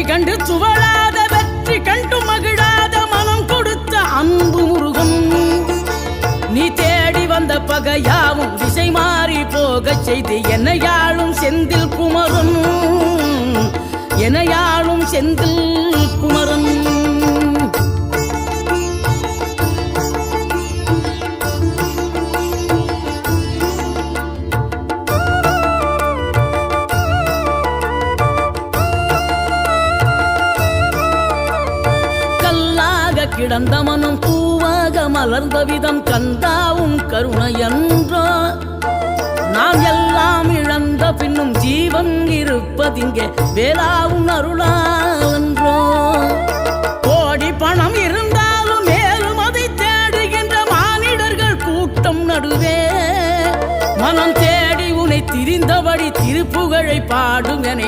வழி கண்டு துவளாத வெற்றி கண்டு மகிழாத மனம் கொடுத்த அன்பு முருகன். நீ தேடி வந்த பகையாவும் திசை மாறி போகச் செய்து என்னையாளும் செந்தில் குமரன், என்னையாளும் செந்தில் குமரன். கிடந்த மனம் பூவாக மலர்ந்த விதம் கந்தாவும் கருணை என்றோ. நாம் எல்லாம் இழந்த பின்னும் ஜீவன் இருப்பதிங்கே வேளாவும் அருளா என்றோ. கோடி பணம் இருந்தாலும் மேலும் அதை தேடுகின்ற மானிடர்கள் கூட்டம் நடுவே மனம் தேடி உனை திரிந்தபடி திருப்புகழை பாடும் என